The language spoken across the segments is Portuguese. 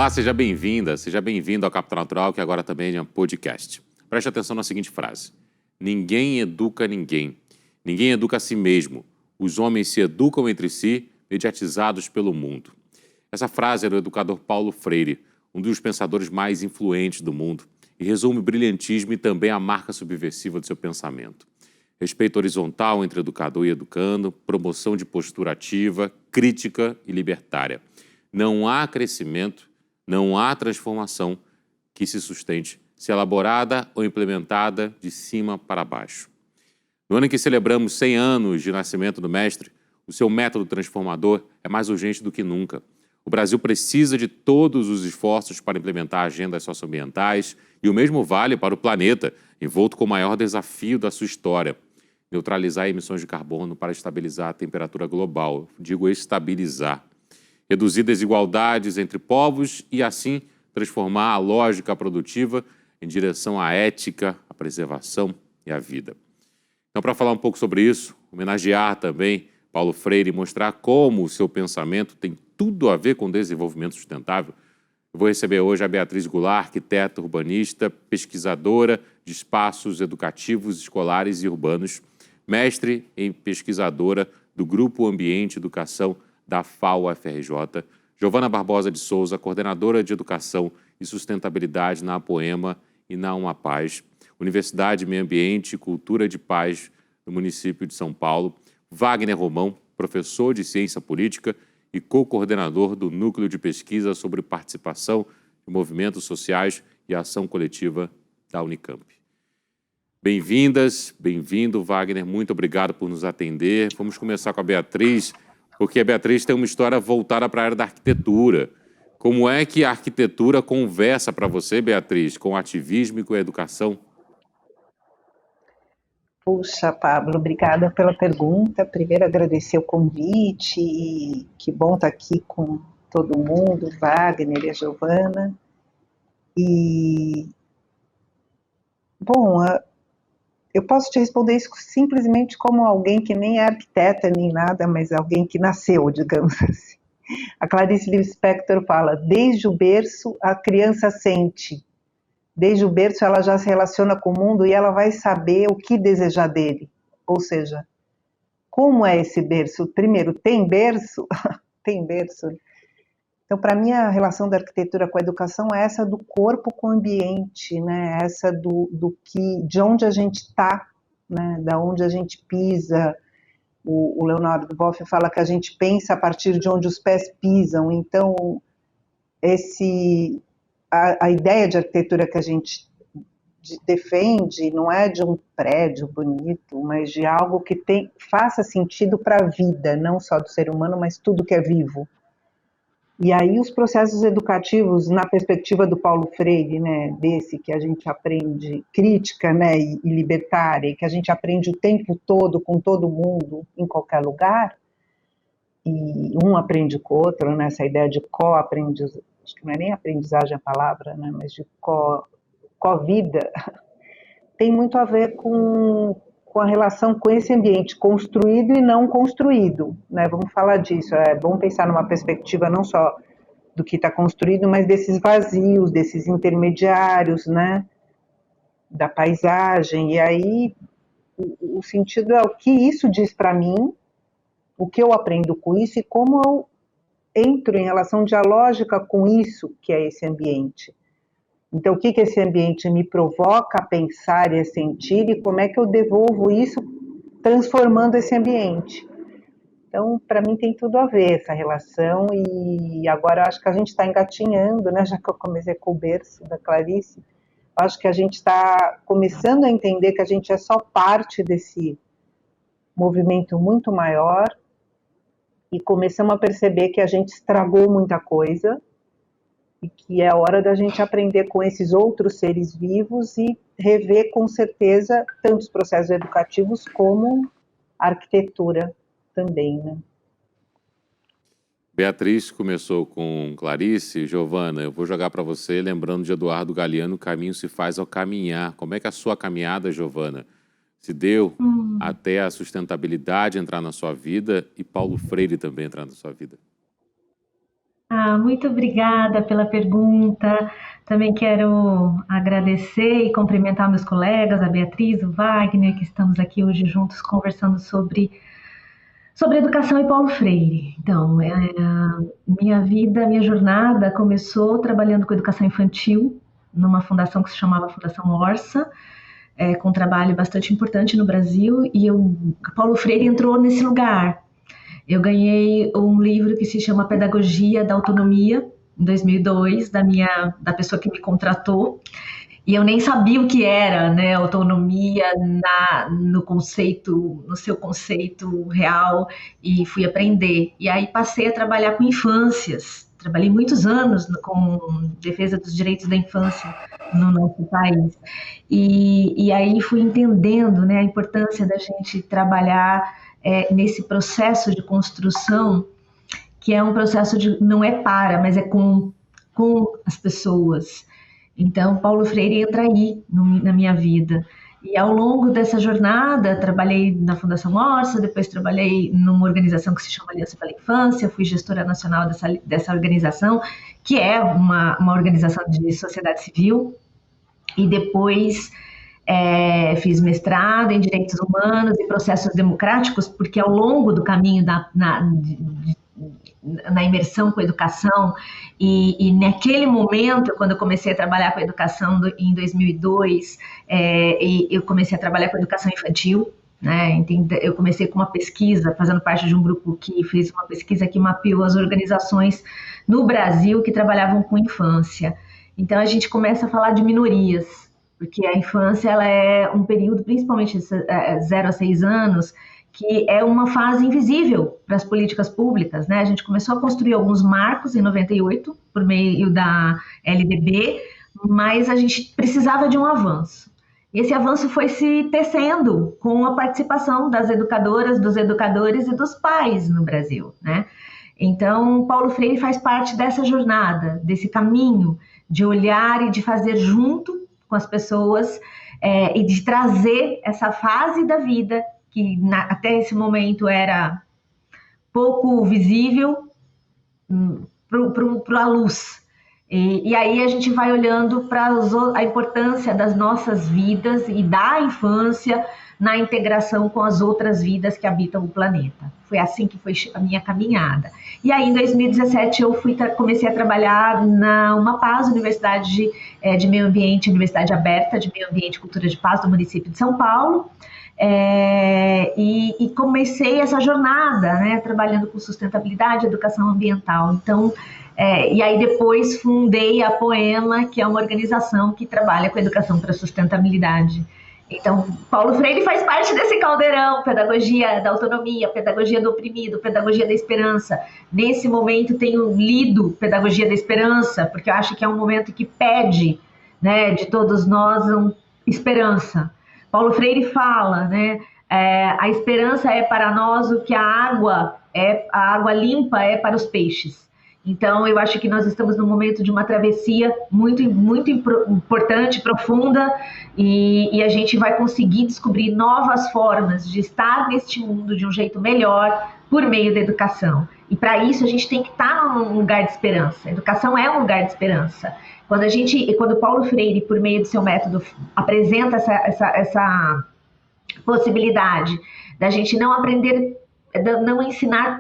Olá, seja bem-vinda, seja bem-vindo ao Capital Natural, que agora também é um podcast. Preste atenção na seguinte frase: ninguém educa ninguém, ninguém educa a si mesmo. Os homens se educam entre si, mediatizados pelo mundo. Essa frase é do educador Paulo Freire, um dos pensadores mais influentes do mundo, e resume o brilhantismo e também a marca subversiva do seu pensamento. Respeito horizontal entre educador e educando, promoção de postura ativa, crítica e libertária. Não há crescimento, não há transformação que se sustente, se elaborada ou implementada de cima para baixo. No ano em que celebramos 100 anos de nascimento do mestre, o seu método transformador é mais urgente do que nunca. O Brasil precisa de todos os esforços para implementar agendas socioambientais e o mesmo vale para o planeta, envolto com o maior desafio da sua história: neutralizar emissões de carbono para estabilizar a temperatura global. Digo estabilizar. Reduzir desigualdades entre povos e, assim, transformar a lógica produtiva em direção à ética, à preservação e à vida. Então, para falar um pouco sobre isso, homenagear também Paulo Freire e mostrar como o seu pensamento tem tudo a ver com desenvolvimento sustentável, eu vou receber hoje a Beatriz Goulart, arquiteta urbanista, pesquisadora de espaços educativos, escolares e urbanos, mestre e pesquisadora do Grupo Ambiente e Educação da FAO-FRJ, Giovana Barbosa de Souza, coordenadora de Educação e Sustentabilidade na Apoema e na Umapaz, Universidade de Meio Ambiente e Cultura de Paz do município de São Paulo, Wagner Romão, professor de Ciência Política e co-coordenador do Núcleo de Pesquisa sobre Participação de Movimentos Sociais e Ação Coletiva da Unicamp. Bem-vindas, bem-vindo, Wagner, muito obrigado por nos atender. Vamos começar com a Beatriz, porque a Beatriz tem uma história voltada para a área da arquitetura. Como é que a arquitetura conversa para você, Beatriz, com o ativismo e com a educação? Puxa, Pablo, obrigada pela pergunta. Primeiro, agradecer o convite e que bom estar aqui com todo mundo, Wagner e a Giovana. Bom, eu posso te responder isso simplesmente como alguém que nem é arquiteta nem nada, mas alguém que nasceu, digamos assim. A Clarice Lispector fala: desde o berço a criança sente. Desde o berço ela já se relaciona com o mundo e ela vai saber o que desejar dele. Ou seja, como é esse berço? Primeiro, tem berço? Tem berço. Então, para mim, a relação da arquitetura com a educação é essa do corpo com o ambiente, né? Essa de onde a gente está, né? Da onde a gente pisa. O Leonardo Boff fala que a gente pensa a partir de onde os pés pisam. Então, a ideia de arquitetura que a gente defende não é de um prédio bonito, mas de algo que faça sentido para a vida, não só do ser humano, mas tudo que é vivo. E aí os processos educativos, na perspectiva do Paulo Freire, né, desse que a gente aprende crítica, né, e libertária, que a gente aprende o tempo todo com todo mundo, em qualquer lugar, e um aprende com o outro, né, essa ideia de co-aprendizagem, acho que não é nem aprendizagem a palavra, né, mas de co-vida, tem muito a ver com a relação com esse ambiente construído e não construído, né? Vamos falar disso, é bom pensar numa perspectiva não só do que está construído, mas desses vazios, desses intermediários, né? Da paisagem, e aí o sentido é o que isso diz para mim, o que eu aprendo com isso e como eu entro em relação dialógica com isso que é esse ambiente. Então, o que esse ambiente me provoca a pensar e a sentir e como é que eu devolvo isso transformando esse ambiente. Então, para mim tem tudo a ver essa relação e agora eu acho que a gente está engatinhando, né? Já que eu comecei com o berço da Clarice, acho que a gente está começando a entender que a gente é só parte desse movimento muito maior e começamos a perceber que a gente estragou muita coisa e que é hora da gente aprender com esses outros seres vivos e rever com certeza tanto os processos educativos como a arquitetura também, né? Beatriz começou com Clarice. Giovana, eu vou jogar para você, lembrando de Eduardo Galeano: o caminho se faz ao caminhar. Como é que a sua caminhada, Giovana, se deu até a sustentabilidade entrar na sua vida e Paulo Freire também entrar na sua vida? Muito obrigada pela pergunta. Também quero agradecer e cumprimentar meus colegas, a Beatriz, o Wagner, que estamos aqui hoje juntos conversando sobre educação e Paulo Freire. Então, minha jornada começou trabalhando com educação infantil numa fundação que se chamava Fundação Orça, com um trabalho bastante importante no Brasil, e Paulo Freire entrou nesse lugar. Eu ganhei um livro que se chama Pedagogia da Autonomia, em 2002, da pessoa que me contratou, e eu nem sabia o que era, né, autonomia no seu conceito real, e fui aprender. E aí passei a trabalhar com infâncias. Trabalhei muitos anos com defesa dos direitos da infância no nosso país. E aí fui entendendo, né, a importância da gente trabalhar nesse processo de construção, que é um processo não é mas é com as pessoas. Então, Paulo Freire entra aí na minha vida. E ao longo dessa jornada, trabalhei na Fundação Orça, depois trabalhei numa organização que se chama Aliança pela Infância, fui gestora nacional dessa organização, que é uma organização de sociedade civil, e depois fiz mestrado em Direitos Humanos e Processos Democráticos, porque ao longo do caminho na imersão com a educação, e naquele momento, quando eu comecei a trabalhar com a educação em 2002, eu comecei a trabalhar com a educação infantil, né? Eu comecei com uma pesquisa, fazendo parte de um grupo que fez uma pesquisa que mapeou as organizações no Brasil que trabalhavam com infância. Então a gente começa a falar de minorias, porque a infância ela é um período, principalmente 0 a 6 anos, que é uma fase invisível para as políticas públicas, né? A gente começou a construir alguns marcos em 98, por meio da LDB, mas a gente precisava de um avanço. E esse avanço foi se tecendo com a participação das educadoras, dos educadores e dos pais no Brasil, né? Então, Paulo Freire faz parte dessa jornada, desse caminho de olhar e de fazer junto com as pessoas e de trazer essa fase da vida que até esse momento era pouco visível para a luz. E aí a gente vai olhando para a importância das nossas vidas e da infância na integração com as outras vidas que habitam o planeta. Foi assim que foi a minha caminhada. E aí, em 2017, eu comecei a trabalhar na UMAPAZ, Universidade de Meio Ambiente, Universidade Aberta de Meio Ambiente e Cultura de Paz, do município de São Paulo. E comecei essa jornada, né, trabalhando com sustentabilidade e educação ambiental. Então, e aí depois fundei a Poema, que é uma organização que trabalha com educação para sustentabilidade. Então, Paulo Freire faz parte desse caldeirão, pedagogia da autonomia, pedagogia do oprimido, pedagogia da esperança. Nesse momento tenho lido Pedagogia da Esperança, porque eu acho que é um momento que pede, né, de todos nós esperança. Paulo Freire fala, né, a esperança é para nós o que a água limpa é para os peixes. Então, eu acho que nós estamos num momento de uma travessia muito, muito importante, profunda, e a gente vai conseguir descobrir novas formas de estar neste mundo de um jeito melhor por meio da educação. E para isso a gente tem que estar num lugar de esperança. A educação é um lugar de esperança. Quando Paulo Freire, por meio do seu método, apresenta essa possibilidade da gente não aprender, não ensinar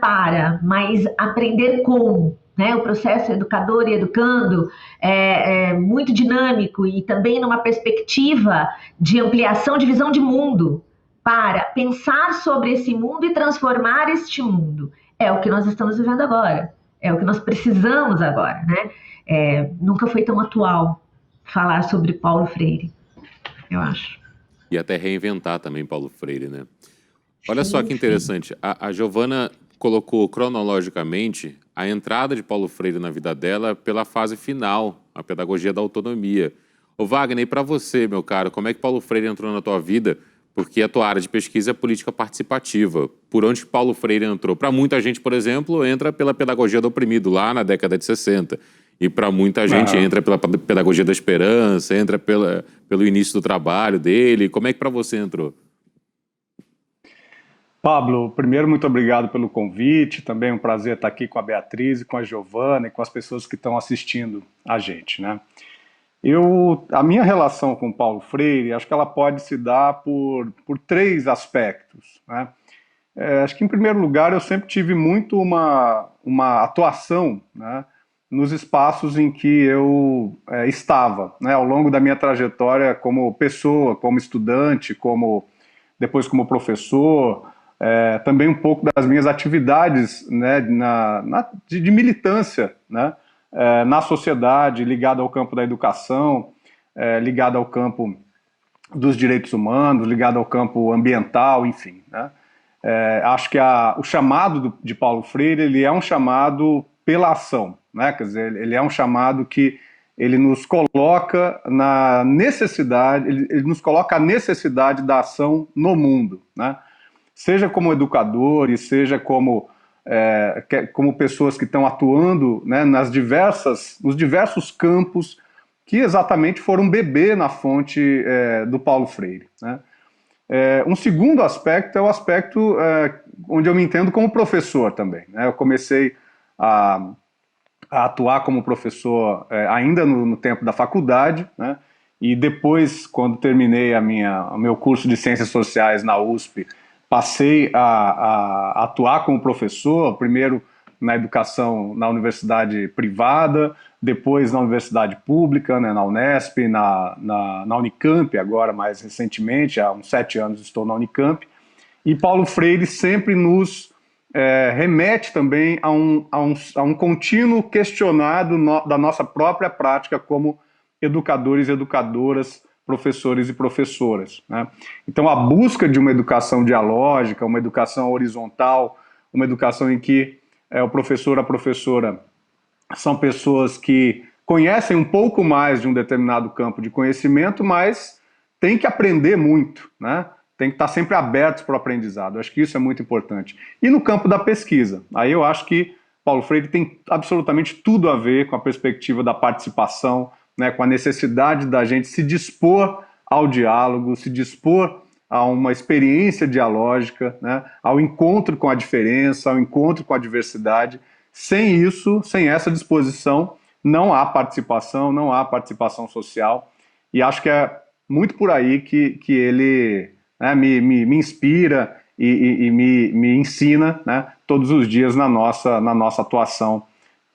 mas aprender com, né? O processo educador e educando é muito dinâmico e também numa perspectiva de ampliação de visão de mundo, para pensar sobre esse mundo e transformar este mundo. É o que nós estamos vivendo agora, é o que nós precisamos agora, né? Nunca foi tão atual falar sobre Paulo Freire, eu acho. E até reinventar também Paulo Freire, né? Olha só que interessante, a Giovana colocou cronologicamente a entrada de Paulo Freire na vida dela pela fase final, a pedagogia da autonomia. Ô Wagner, e para você, meu caro, como é que Paulo Freire entrou na tua vida? Porque a tua área de pesquisa é política participativa. Por onde Paulo Freire entrou? Para muita gente, por exemplo, entra pela pedagogia do oprimido, lá na década de 60. E para muita gente entra pela pedagogia da esperança, entra pelo início do trabalho dele. Como é que para você entrou? Pablo, primeiro, muito obrigado pelo convite. Também é um prazer estar aqui com a Beatriz, e com a Giovana e com as pessoas que estão assistindo a gente, né? A minha relação com Paulo Freire, acho que ela pode se dar por três aspectos, né? Acho que, em primeiro lugar, eu sempre tive muito uma atuação, né, nos espaços em que eu estava, né, ao longo da minha trajetória como pessoa, como estudante, depois como professor, também um pouco das minhas atividades, né, de militância, né, na sociedade, ligada ao campo da educação, ligada ao campo dos direitos humanos, ligada ao campo ambiental, enfim, né. Acho que o chamado de Paulo Freire, ele é um chamado pela ação, né? Quer dizer, ele é um chamado que ele nos coloca na necessidade, ele nos coloca a necessidade da ação no mundo, né? Seja como educadores, seja como pessoas que estão atuando, né, nos diversos campos que exatamente foram beber na fonte do Paulo Freire, né? Um segundo aspecto é o aspecto onde eu me entendo como professor também, né? Eu comecei a atuar como professor ainda no tempo da faculdade, né? E depois, quando terminei o meu curso de Ciências Sociais na USP, passei a atuar como professor, primeiro na educação na universidade privada, depois na universidade pública, né, na Unesp, na Unicamp, agora mais recentemente, há uns 7 anos estou na Unicamp, e Paulo Freire sempre nos remete também a um contínuo questionado da nossa própria prática como educadores e educadoras, professores e professoras, né? Então, a busca de uma educação dialógica, uma educação horizontal, uma educação em que o professor, a professora são pessoas que conhecem um pouco mais de um determinado campo de conhecimento, mas tem que aprender muito, né? Tem que estar sempre abertos para o aprendizado. Acho que isso é muito importante. E no campo da pesquisa, aí eu acho que Paulo Freire tem absolutamente tudo a ver com a perspectiva da participação, né, com a necessidade da gente se dispor ao diálogo, se dispor a uma experiência dialógica, né, ao encontro com a diferença, ao encontro com a diversidade. Sem isso, sem essa disposição, não há participação social. E acho que é muito por aí que ele, né, me inspira e me ensina, né, todos os dias na nossa atuação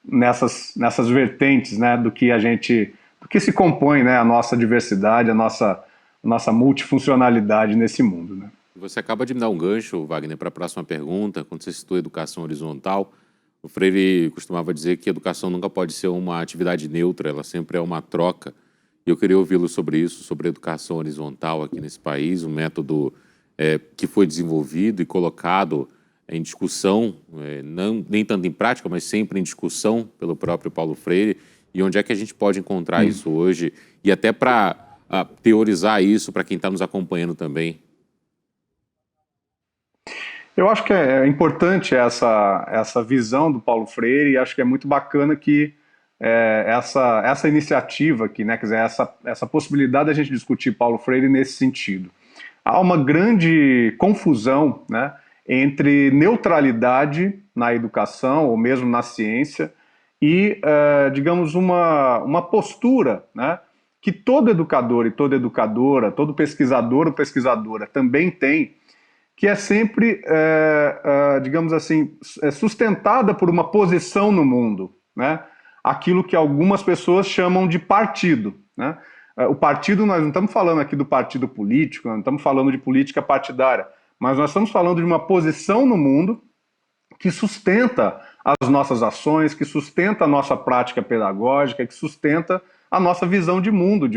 nessas vertentes, né, do que se compõe, né, a nossa diversidade, a nossa multifuncionalidade nesse mundo, né? Você acaba de me dar um gancho, Wagner, para a próxima pergunta, quando você citou educação horizontal. O Freire costumava dizer que a educação nunca pode ser uma atividade neutra, ela sempre é uma troca. E eu queria ouvi-lo sobre isso, sobre a educação horizontal aqui nesse país, um método que foi desenvolvido e colocado em discussão, nem tanto em prática, mas sempre em discussão pelo próprio Paulo Freire. E onde é que a gente pode encontrar isso hoje? E até para teorizar isso para quem está nos acompanhando também. Eu acho que é importante essa visão do Paulo Freire, e acho que é muito bacana que essa iniciativa aqui, né, quer dizer, essa possibilidade da gente discutir Paulo Freire nesse sentido. Há uma grande confusão, né, entre neutralidade na educação, ou mesmo na ciência, e, digamos, uma postura, né, que todo educador e toda educadora, todo pesquisador ou pesquisadora também tem, que é sempre, digamos assim, sustentada por uma posição no mundo, né? Aquilo que algumas pessoas chamam de partido, né? O partido, nós não estamos falando aqui do partido político, não estamos falando de política partidária, mas nós estamos falando de uma posição no mundo que sustenta as nossas ações, que sustenta a nossa prática pedagógica, que sustenta a nossa visão de mundo,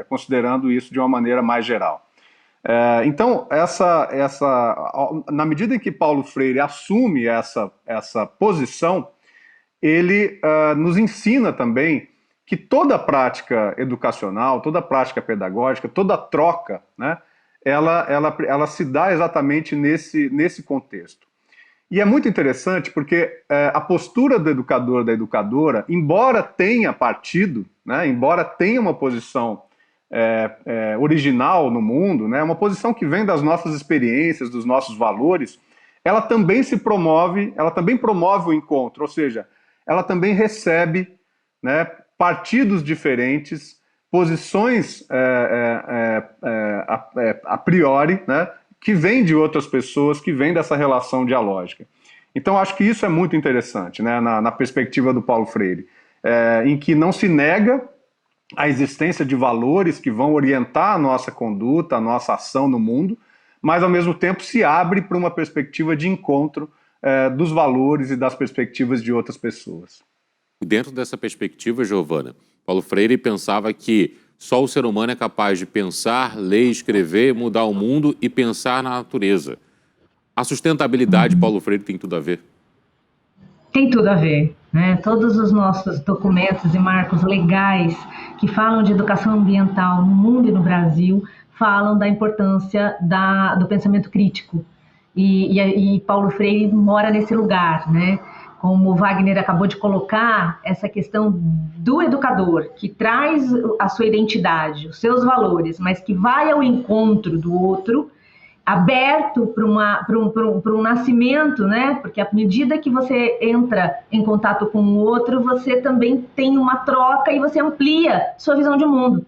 considerando isso de uma maneira mais geral. Então, na medida em que Paulo Freire assume essa posição, ele nos ensina também que toda prática educacional, toda prática pedagógica, toda troca, né, ela se dá exatamente nesse contexto. E é muito interessante porque a postura do educador, da educadora, embora tenha partido, né, embora tenha uma posição original no mundo, né, uma posição que vem das nossas experiências, dos nossos valores, ela também promove o encontro, ou seja, ela também recebe, né, partidos diferentes, posições a priori, né, que vêm de outras pessoas, que vêm dessa relação dialógica. Então, acho que isso é muito interessante, né, na perspectiva do Paulo Freire, em que não se nega a existência de valores que vão orientar a nossa conduta, a nossa ação no mundo, mas, ao mesmo tempo, se abre para uma perspectiva de encontro dos valores e das perspectivas de outras pessoas. Dentro dessa perspectiva, Giovana, Paulo Freire pensava que só o ser humano é capaz de pensar, ler, escrever, mudar o mundo e pensar na natureza. A sustentabilidade, Paulo Freire, tem tudo a ver? Tem tudo a ver, né? Todos os nossos documentos e marcos legais que falam de educação ambiental no mundo e no Brasil falam da importância do pensamento crítico. E Paulo Freire mora nesse lugar, né? Como o Wagner acabou de colocar, essa questão do educador, que traz a sua identidade, os seus valores, mas que vai ao encontro do outro, aberto para um nascimento, né? Porque à medida que você entra em contato com o outro, você também tem uma troca e você amplia sua visão de mundo.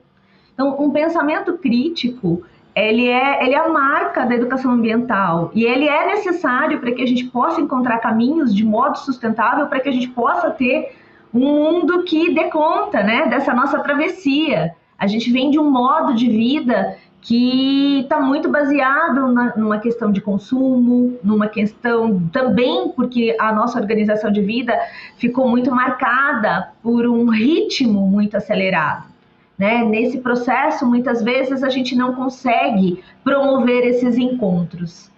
Então, um pensamento crítico, ele é a marca da educação ambiental e ele é necessário para que a gente possa encontrar caminhos de modo sustentável, para que a gente possa ter um mundo que dê conta, né, dessa nossa travessia. A gente vem de um modo de vida que está muito baseado numa questão de consumo, numa questão também porque a nossa organização de vida ficou muito marcada por um ritmo muito acelerado, né? Nesse processo, muitas vezes, a gente não consegue promover esses encontros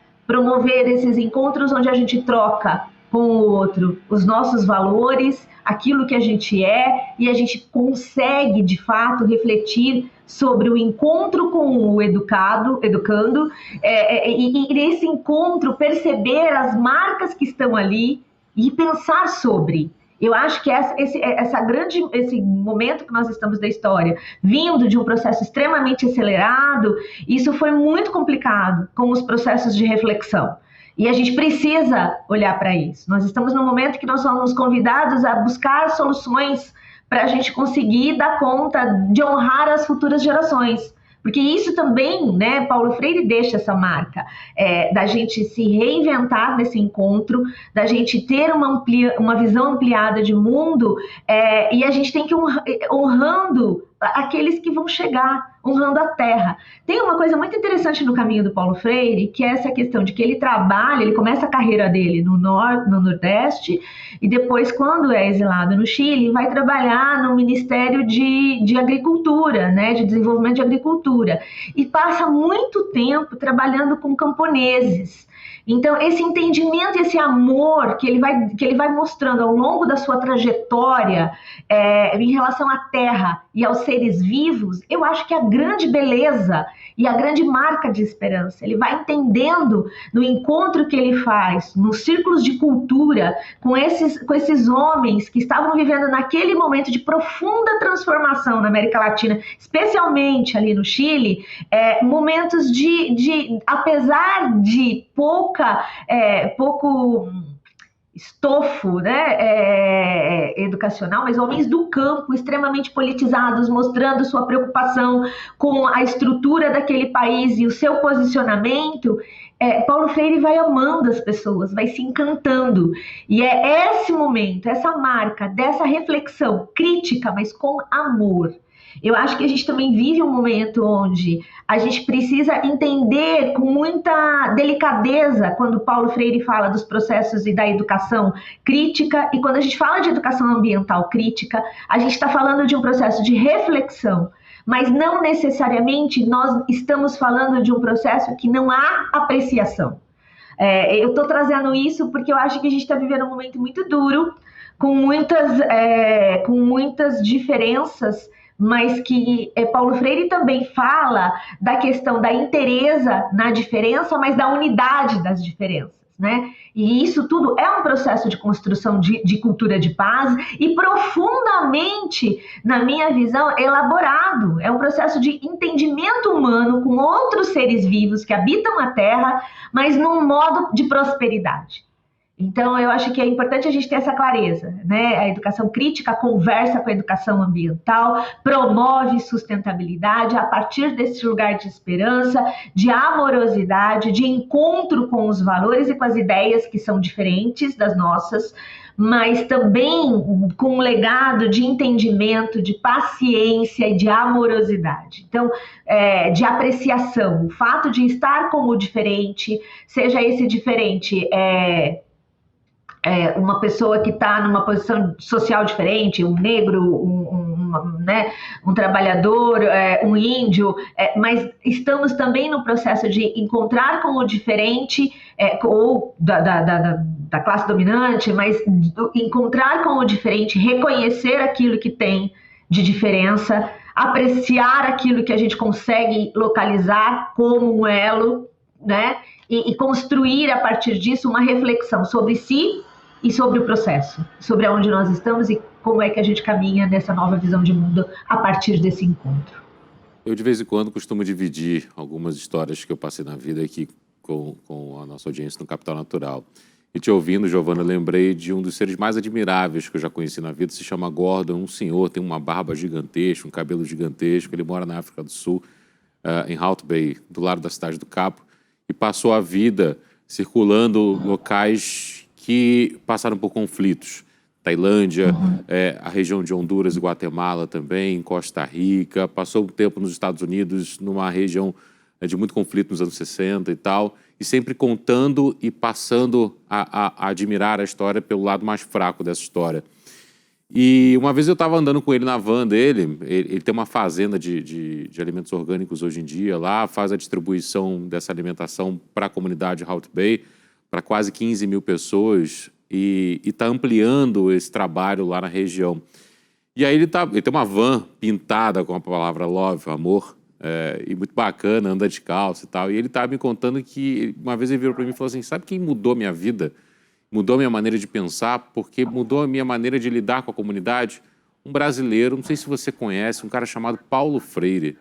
onde a gente troca com o outro os nossos valores, aquilo que a gente é, e a gente consegue, de fato, refletir sobre o encontro com o educando, e nesse encontro perceber as marcas que estão ali e pensar sobre. Eu acho que esse momento que nós estamos da história, vindo de um processo extremamente acelerado, isso foi muito complicado com os processos de reflexão. E a gente precisa olhar para isso. Nós estamos num momento que nós somos convidados a buscar soluções para a gente conseguir dar conta de honrar as futuras gerações. Porque isso também, né, Paulo Freire deixa essa marca, da gente se reinventar nesse encontro, da gente ter uma visão ampliada de mundo, e a gente tem que honrando aqueles que vão chegar, honrando a terra. Tem uma coisa muito interessante no caminho do Paulo Freire, que é essa questão de que ele começa a carreira dele no Nordeste, e depois, quando é exilado no Chile, vai trabalhar no Ministério de Agricultura, né, de Desenvolvimento de Agricultura, e passa muito tempo trabalhando com camponeses. Então, esse entendimento, esse amor que ele vai mostrando ao longo da sua trajetória em relação à terra e aos seres vivos, eu acho que é a grande beleza e a grande marca de esperança. Ele vai entendendo no encontro que ele faz, nos círculos de cultura, com esses homens que estavam vivendo naquele momento de profunda transformação na América Latina, especialmente ali no Chile, momentos de apesar de pouco estofo, né, educacional, mas homens do campo, extremamente politizados, mostrando sua preocupação com a estrutura daquele país e o seu posicionamento. Paulo Freire vai amando as pessoas, vai se encantando. E é esse momento, essa marca dessa reflexão crítica, mas com amor. Eu acho que a gente também vive um momento onde a gente precisa entender com muita delicadeza quando Paulo Freire fala dos processos e da educação crítica, e quando a gente fala de educação ambiental crítica, a gente está falando de um processo de reflexão, mas não necessariamente nós estamos falando de um processo que não há apreciação. Eu estou trazendo isso porque eu acho que a gente está vivendo um momento muito duro, com muitas diferenças, mas que Paulo Freire também fala da questão da inteireza na diferença, mas da unidade das diferenças. né? E isso tudo é um processo de construção de cultura de paz e profundamente, na minha visão, elaborado. É um processo de entendimento humano com outros seres vivos que habitam a Terra, mas num modo de prosperidade. Então, eu acho que é importante a gente ter essa clareza, né? A educação crítica conversa com a educação ambiental, promove sustentabilidade a partir desse lugar de esperança, de amorosidade, de encontro com os valores e com as ideias que são diferentes das nossas, mas também com um legado de entendimento, de paciência e de amorosidade. Então, de apreciação, o fato de estar com o diferente, seja esse diferente uma pessoa que está numa posição social diferente, um negro, um trabalhador, um índio, mas estamos também no processo de encontrar com o diferente, ou da classe dominante, mas encontrar com o diferente, reconhecer aquilo que tem de diferença, apreciar aquilo que a gente consegue localizar como um elo, né? E construir a partir disso uma reflexão sobre si e sobre o processo, sobre onde nós estamos e como é que a gente caminha nessa nova visão de mundo a partir desse encontro. Eu, de vez em quando, costumo dividir algumas histórias que eu passei na vida aqui com a nossa audiência no Capital Natural. E te ouvindo, Giovana, eu lembrei de um dos seres mais admiráveis que eu já conheci na vida, se chama Gordon, um senhor, tem uma barba gigantesca, um cabelo gigantesco, ele mora na África do Sul, em Hout Bay, do lado da cidade do Cabo, e passou a vida circulando locais que passaram por conflitos. Tailândia, a região de Honduras e Guatemala também, Costa Rica, passou um tempo nos Estados Unidos, numa região de muito conflito nos anos 60 e tal, e sempre contando e passando a admirar a história pelo lado mais fraco dessa história. E uma vez eu estava andando com ele na van dele, ele tem uma fazenda de alimentos orgânicos hoje em dia lá, faz a distribuição dessa alimentação para a comunidade Hout Bay, para quase 15 mil pessoas, e está ampliando esse trabalho lá na região. E aí ele tem uma van pintada com a palavra love, amor, e muito bacana, anda descalço e tal. E ele estava me contando que uma vez ele virou para mim e falou assim, sabe quem mudou minha vida? Mudou a minha maneira de pensar, porque mudou a minha maneira de lidar com a comunidade? Um brasileiro, não sei se você conhece, um cara chamado Paulo Freire.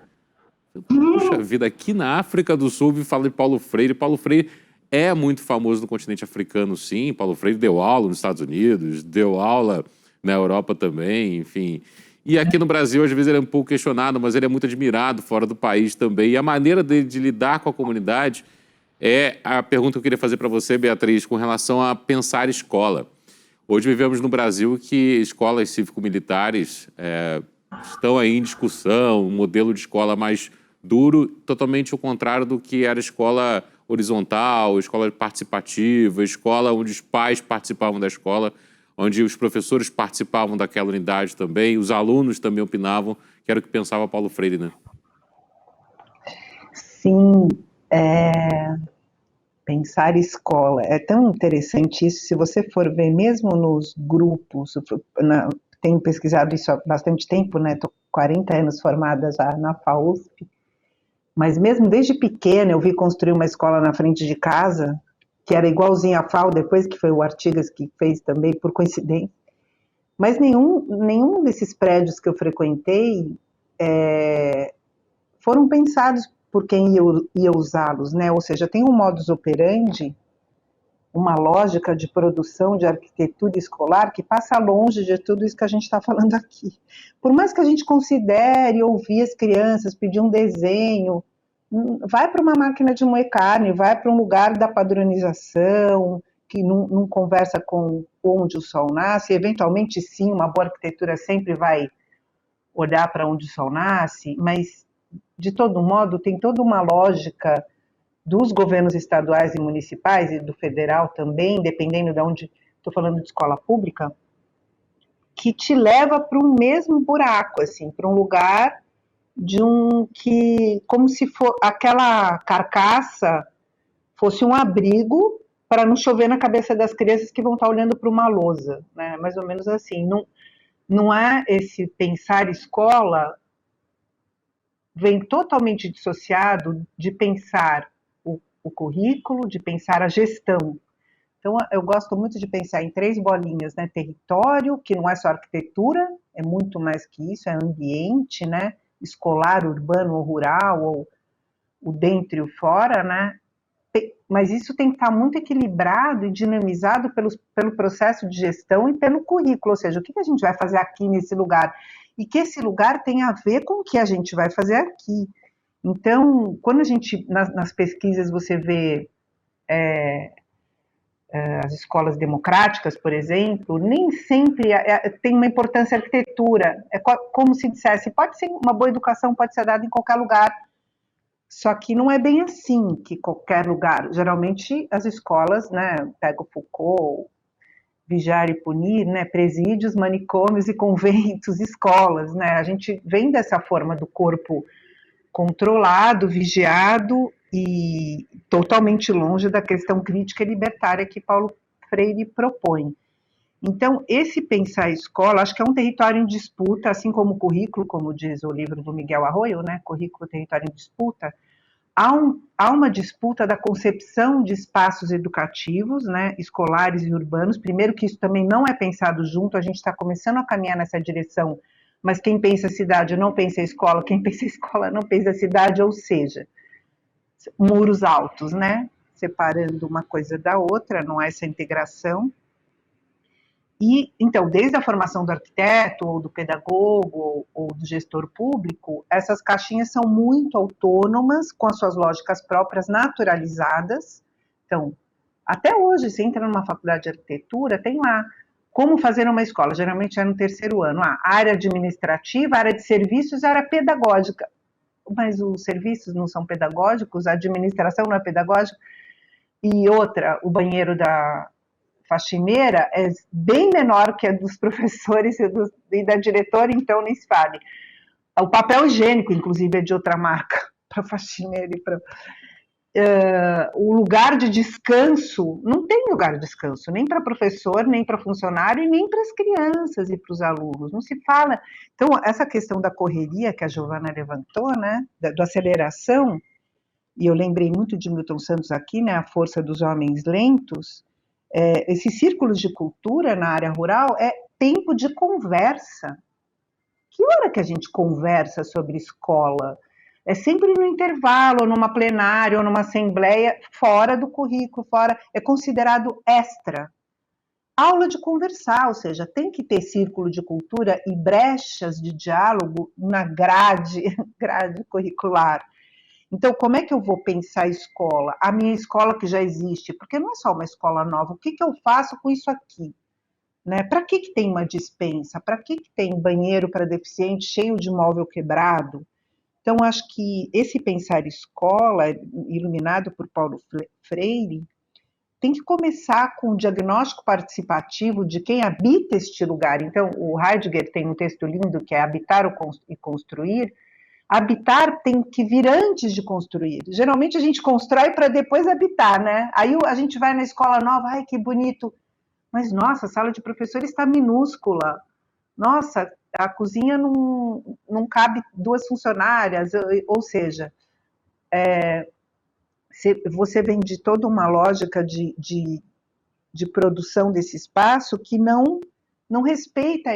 Puxa vida, aqui na África do Sul me fala de Paulo Freire. Paulo Freire é muito famoso no continente africano, sim. Paulo Freire deu aula nos Estados Unidos, deu aula na Europa também, enfim. E aqui no Brasil, às vezes, ele é um pouco questionado, mas ele é muito admirado fora do país também. E a maneira dele de lidar com a comunidade é a pergunta que eu queria fazer para você, Beatriz, com relação a pensar escola. Hoje vivemos no Brasil que escolas cívico-militares estão aí em discussão, um modelo de escola mais duro, totalmente o contrário do que era a escola horizontal, escola participativa, escola onde os pais participavam da escola, onde os professores participavam daquela unidade também, os alunos também opinavam, que era o que pensava Paulo Freire, né? Sim, pensar escola. É tão interessante isso, se você for ver mesmo nos grupos, tenho pesquisado isso há bastante tempo, né? Estou 40 anos formada já na FAUSP, mas mesmo desde pequena eu vi construir uma escola na frente de casa, que era igualzinha à FAO, depois que foi o Artigas que fez também, por coincidência. Mas nenhum desses prédios que eu frequentei foram pensados por quem ia usá-los, né? Ou seja, tem um modus operandi, uma lógica de produção de arquitetura escolar que passa longe de tudo isso que a gente está falando aqui. Por mais que a gente considere ouvir as crianças, pedir um desenho, vai para uma máquina de moer carne, vai para um lugar da padronização, que não conversa com onde o sol nasce. Eventualmente, sim, uma boa arquitetura sempre vai olhar para onde o sol nasce, mas, de todo modo, tem toda uma lógica dos governos estaduais e municipais, e do federal também, dependendo de onde, estou falando de escola pública, que te leva para o mesmo buraco, assim, para um lugar como se for aquela carcaça fosse um abrigo para não chover na cabeça das crianças que vão estar olhando para uma lousa, né? Mais ou menos assim. Não há esse pensar escola, vem totalmente dissociado de pensar o currículo, de pensar a gestão. Então, eu gosto muito de pensar em 3 bolinhas, né? Território, que não é só arquitetura, é muito mais que isso, é ambiente, né? Escolar, urbano ou rural, ou o dentro e o fora, né? Mas isso tem que estar muito equilibrado e dinamizado pelo processo de gestão e pelo currículo, ou seja, o que a gente vai fazer aqui nesse lugar? E que esse lugar tem a ver com o que a gente vai fazer aqui. Então, quando a gente, nas pesquisas, você vê as escolas democráticas, por exemplo, nem sempre tem uma importância a arquitetura. É como se dissesse, pode ser uma boa educação, pode ser dada em qualquer lugar, só que não é bem assim que qualquer lugar. Geralmente as escolas, né, pega o Foucault, vigiar e punir, né, presídios, manicômios e conventos, escolas, né, a gente vem dessa forma do corpo controlado, vigiado e totalmente longe da questão crítica e libertária que Paulo Freire propõe. Então, esse pensar a escola, acho que é um território em disputa, assim como o currículo, como diz o livro do Miguel Arroyo, né, currículo, território em disputa. Há uma disputa da concepção de espaços educativos, né, escolares e urbanos. Primeiro que isso também não é pensado junto, a gente está começando a caminhar nessa direção, mas quem pensa a cidade não pensa a escola, quem pensa a escola não pensa a cidade, ou seja, muros altos, né, separando uma coisa da outra, não há essa integração. E, então, desde a formação do arquiteto, ou do pedagogo, ou do gestor público, essas caixinhas são muito autônomas, com as suas lógicas próprias naturalizadas. Então, até hoje, você entra numa faculdade de arquitetura, tem lá como fazer uma escola, geralmente é no 3º ano, área administrativa, área de serviços, área pedagógica. Mas os serviços não são pedagógicos, a administração não é pedagógica. E outra, o banheiro da faxineira é bem menor que a dos professores e da diretora, então nem se fale. O papel higiênico, inclusive, é de outra marca, para faxineira e para... o lugar de descanso, não tem lugar de descanso, nem para professor, nem para funcionário, e nem para as crianças e para os alunos, não se fala. Então, essa questão da correria que a Giovana levantou, né, da aceleração, e eu lembrei muito de Milton Santos aqui, né, a força dos homens lentos. Esses círculos de cultura na área rural é tempo de conversa. Que hora que a gente conversa sobre escola? É sempre no intervalo, ou numa plenária, ou numa assembleia, fora do currículo, é considerado extra. Aula de conversar, ou seja, tem que ter círculo de cultura e brechas de diálogo na grade curricular. Então, como é que eu vou pensar a escola? A minha escola que já existe, porque não é só uma escola nova, o que eu faço com isso aqui? Né? Para que tem uma despensa? Para que tem banheiro para deficiente cheio de móvel quebrado? Então, acho que esse pensar escola, iluminado por Paulo Freire, tem que começar com o diagnóstico participativo de quem habita este lugar. Então, o Heidegger tem um texto lindo que é Habitar e Construir. Habitar tem que vir antes de construir. Geralmente a gente constrói para depois habitar, né? Aí a gente vai na escola nova, ai que bonito, mas nossa, a sala de professor está minúscula. Nossa, a cozinha não cabe 2 funcionárias, ou seja, você vem de toda uma lógica de produção desse espaço que não respeita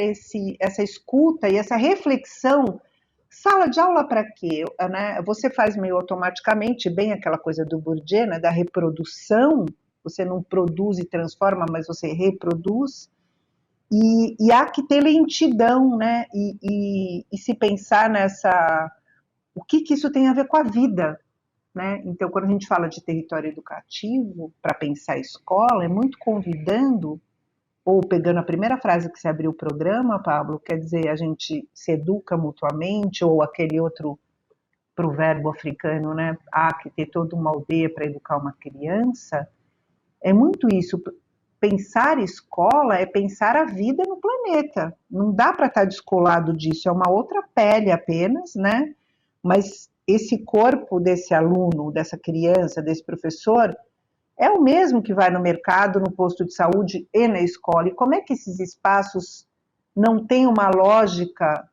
essa escuta e essa reflexão. Sala de aula para quê? Né? Você faz meio automaticamente, bem aquela coisa do Bourdieu, né? Da reprodução, você não produz e transforma, mas você reproduz, e há que ter lentidão, né? E se pensar o que isso tem a ver com a vida, né? Então, quando a gente fala de território educativo, para pensar a escola, é muito convidando, ou pegando a primeira frase que você abriu o programa, Pablo, quer dizer, a gente se educa mutuamente, ou aquele outro provérbio africano, né? Há que ter toda uma aldeia para educar uma criança. É muito isso. Pensar escola é pensar a vida no planeta. Não dá para estar descolado disso, é uma outra pele apenas, né? Mas esse corpo desse aluno, dessa criança, desse professor, é o mesmo que vai no mercado, no posto de saúde e na escola. E como é que esses espaços não têm uma lógica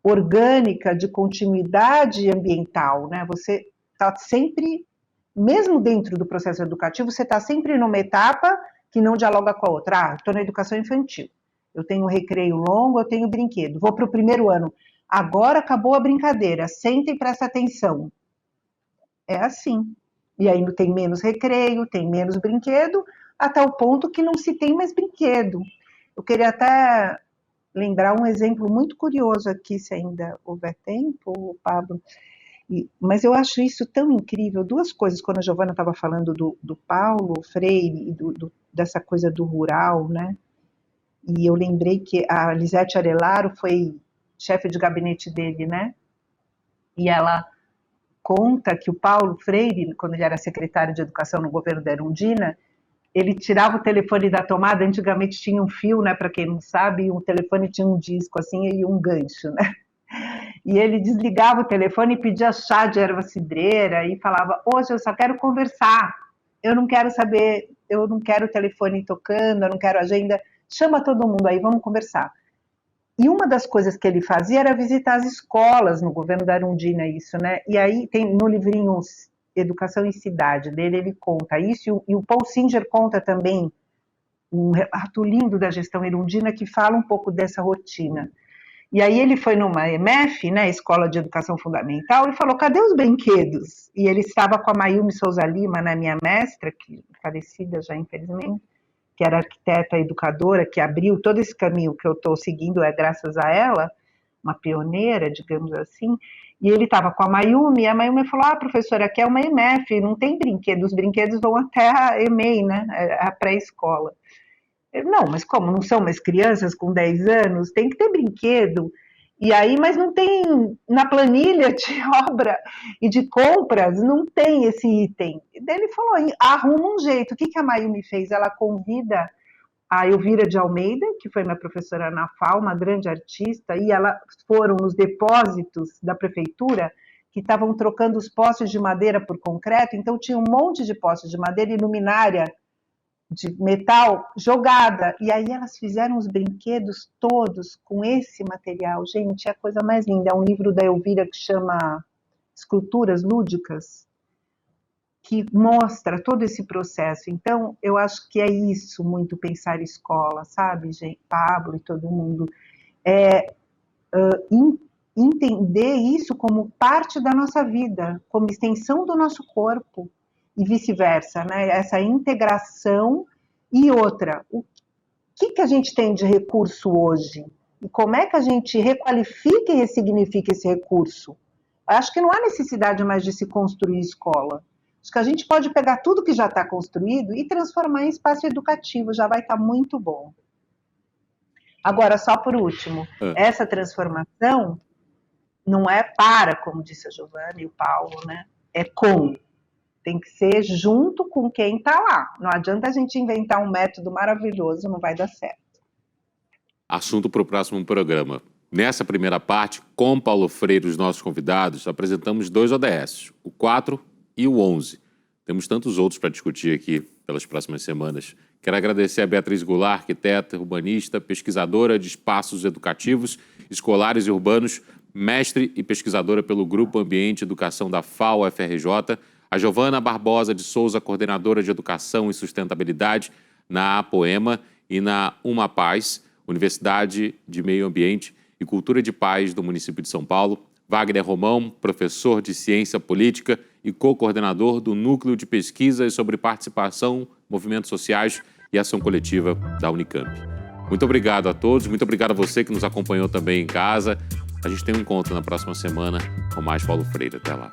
orgânica de continuidade ambiental, né? Você está sempre, mesmo dentro do processo educativo, você está sempre numa etapa que não dialoga com a outra. Estou na educação infantil, eu tenho recreio longo, eu tenho brinquedo, vou para o primeiro ano, agora acabou a brincadeira, senta e presta atenção. É assim. E aí tem menos recreio, tem menos brinquedo, até o ponto que não se tem mais brinquedo. Eu queria até lembrar um exemplo muito curioso aqui, se ainda houver tempo, Pablo. Mas eu acho isso tão incrível. Duas coisas, quando a Giovana estava falando do Paulo Freire e dessa coisa do rural, né? E eu lembrei que a Lisete Arelaro foi chefe de gabinete dele, né? E ela conta que o Paulo Freire, quando ele era secretário de Educação no governo da Erundina, ele tirava o telefone da tomada, antigamente tinha um fio, né, para quem não sabe, e o telefone tinha um disco assim e um gancho, né? E ele desligava o telefone e pedia chá de erva cidreira e falava: hoje eu só quero conversar, eu não quero saber, eu não quero o telefone tocando, eu não quero agenda, chama todo mundo aí, vamos conversar. E uma das coisas que ele fazia era visitar as escolas, no governo da Erundina, isso, né? E aí tem no livrinho Educação em Cidade dele, ele conta isso, e o Paul Singer conta também um relato lindo da gestão Erundina que fala um pouco dessa rotina. E aí ele foi numa EMF, né, Escola de Educação Fundamental, e falou: cadê os brinquedos? E ele estava com a Mayumi Souza Lima, né, minha mestra, que falecida já infelizmente, que era arquiteta educadora, que abriu todo esse caminho que eu estou seguindo, é graças a ela, uma pioneira, digamos assim. E ele estava com a Mayumi, e a Mayumi falou: professora, aqui é uma EMF, não tem brinquedo, os brinquedos vão até a EMEI, né, a pré-escola. Não, mas como, não são mais crianças com 10 anos? Tem que ter brinquedo. E aí, mas não tem, na planilha de obra e de compras, não tem esse item. E daí ele falou: arruma um jeito. O que a Mayumi fez? Ela convida a Elvira de Almeida, que foi minha professora na FAO, uma grande artista, e elas foram nos depósitos da prefeitura, que estavam trocando os postes de madeira por concreto, então tinha um monte de postes de madeira e luminária de metal jogada, e aí elas fizeram os brinquedos todos com esse material. Gente, é a coisa mais linda. É um livro da Elvira que chama Esculturas Lúdicas, que mostra todo esse processo. Então, eu acho que é isso, muito pensar escola, sabe, gente? Pablo e todo mundo. Entender isso como parte da nossa vida, como extensão do nosso corpo, e vice-versa, né? Essa integração. E outra, o que a gente tem de recurso hoje? E como é que a gente requalifica e ressignifica esse recurso? Acho que não há necessidade mais de se construir escola. Acho que a gente pode pegar tudo que já está construído e transformar em espaço educativo, já vai estar muito bom. Agora, só por último, essa transformação não é para, como disse a Giovana e o Paulo, né? É com. Tem que ser junto com quem está lá. Não adianta a gente inventar um método maravilhoso, não vai dar certo. Assunto para o próximo programa. Nessa primeira parte, com Paulo Freire e os nossos convidados, apresentamos 2 ODS, o 4 e o 11. Temos tantos outros para discutir aqui pelas próximas semanas. Quero agradecer a Beatriz Goulart, arquiteta, urbanista, pesquisadora de espaços educativos, escolares e urbanos, mestre e pesquisadora pelo Grupo Ambiente e Educação da FAO-FRJ, a Giovana Barbosa de Souza, coordenadora de Educação e Sustentabilidade na APOEMA e na UMAPaz, Universidade de Meio Ambiente e Cultura de Paz do município de São Paulo, Wagner Romão, professor de Ciência Política e co-coordenador do Núcleo de Pesquisas sobre Participação, Movimentos Sociais e Ação Coletiva da Unicamp. Muito obrigado a todos, muito obrigado a você que nos acompanhou também em casa. A gente tem um encontro na próxima semana com mais Paulo Freire. Até lá.